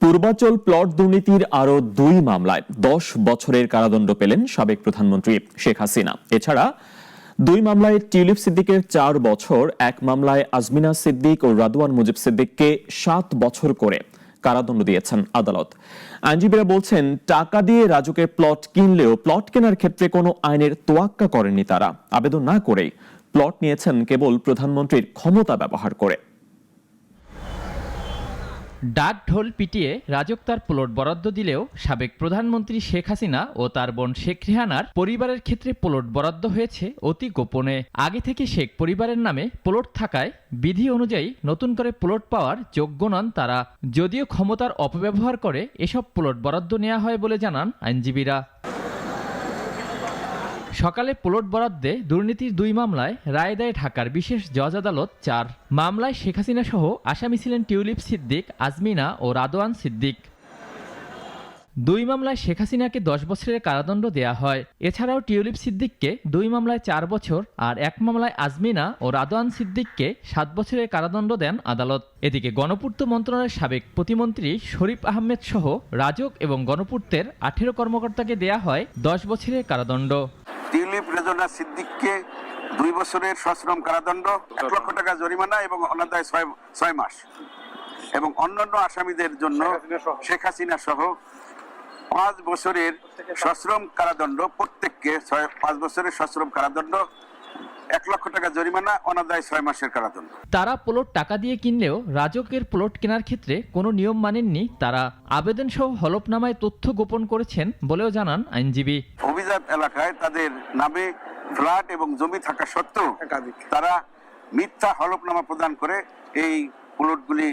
Purbachal plot দুর্নীতির আরো ২ মামলায় ১০ বছরের কারাদণ্ড পেলেন সাবেক প্রধানমন্ত্রী শেখ হাসিনা। এছাড়া ২ মামলায় টিউলিপ সিদ্দিকের ৪ বছর, এক মামলায় আজমিনা সিদ্দিক ও রাদওয়ান মুজিব সিদ্দিককে ৭ বছর করে কারাদণ্ড দিয়েছেন আদালত। আইনজীবীরা বলছেন, টাকা দিয়ে রাজুকের প্লট কিনলেও প্লট কেনার ক্ষেত্রে কোনো আইনের তোয়াক্কা করেননি তারা। আবেদন না করেই প্লট নিয়েছেন কেবল প্রধানমন্ত্রীর ক্ষমতা ব্যবহার করে। ডাক ঢোল পিটিয়ে রাজক তার প্লট বরাদ্দ দিলেও সাবেক প্রধানমন্ত্রী শেখ হাসিনা ও তার বোন শেখ রেহানার পরিবারের ক্ষেত্রে প্লট বরাদ্দ হয়েছে অতি গোপনে। আগে থেকে শেখ পরিবারের নামে প্লট থাকায় বিধি অনুযায়ী নতুন করে প্লট পাওয়ার যোগ্য নন তারা। যদিও ক্ষমতার অপব্যবহার করে এসব প্লট বরাদ্দ নেওয়া হয় বলে জানান আইনজীবীরা। সকালে প্লট বরাদ্দে দুর্নীতির ২ মামলায় রায় দেয় ঢাকার বিশেষ জজ আদালত ৪। মামলায় শেখ হাসিনা সহ আসামি ছিলেন টিউলিপ সিদ্দিক, আজমিনা ও রাদওয়ান সিদ্দিক। ২ মামলায় শেখ হাসিনাকে ১০ বছরের কারাদণ্ড দেয়া হয়। এছাড়াও টিউলিপ সিদ্দিককে ২ মামলায় ৪ বছর আর এক মামলায় আজমিনা ও রাদওয়ান সিদ্দিককে ৭ বছরের কারাদণ্ড দেন আদালত। এদিকে গণপূর্ত মন্ত্রণালয়ের সাবেক প্রতিমন্ত্রী শরীফ আহমেদ সহ রাজক এবং গণপূর্তের ১৮ কর্মকর্তাকে দেয়া হয় ১০ বছরের কারাদণ্ড। টিউলিপ রেজনা সিদ্দিককে ২ বছরের সশ্রম কারাদণ্ড, ১ লক্ষ টাকা জরিমানা এবং অনাদায় ৬ মাস, এবং অন্যান্য আসামিদের জন্য শেখ হাসিনা সহ ৫ বছরের সশ্রম কারাদণ্ড, প্রত্যেককে ৫ বছরের সশ্রম কারাদণ্ড, ১ লক্ষ টাকা জরিমানা, অনাদায় ৬ মাসের কারাদণ্ড। তারা প্লট টাকা দিয়ে কিনলেও রাজকের প্লট কেনার ক্ষেত্রে কোনো নিয়ম মানেননি তারা। আবেদন সহ হলফনামায় তথ্য গোপন করেছেন বলেও জানান আইনজীবী। অভিজাত এলাকায় তাদের নামে ফ্ল্যাট এবং জমি থাকা সত্ত্বেও তারা মিথ্যা হলফনামা প্রদান করে এই প্লটগুলি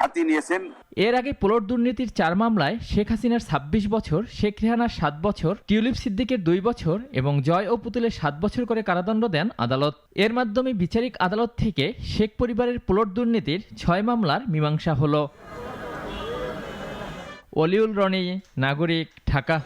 হাতিয়ে নিয়েছেন। এর আগে প্লট দুর্নীতির ৪ মামলায় শেখ হাসিনার ২৬ বছর, শেখ রেহানার ৭ বছর, টিউলিপ সিদ্দিকের ২ বছর এবং জয় ও পুতুলের ৭ বছর করে কারাদণ্ড দেন আদালত। এর মাধ্যমে বিচারিক আদালত থেকে শেখ পরিবারের প্লট দুর্নীতির ৬ মামলার মীমাংসা হলো। অলিউল রনি, নাগরিক, ঢাকা।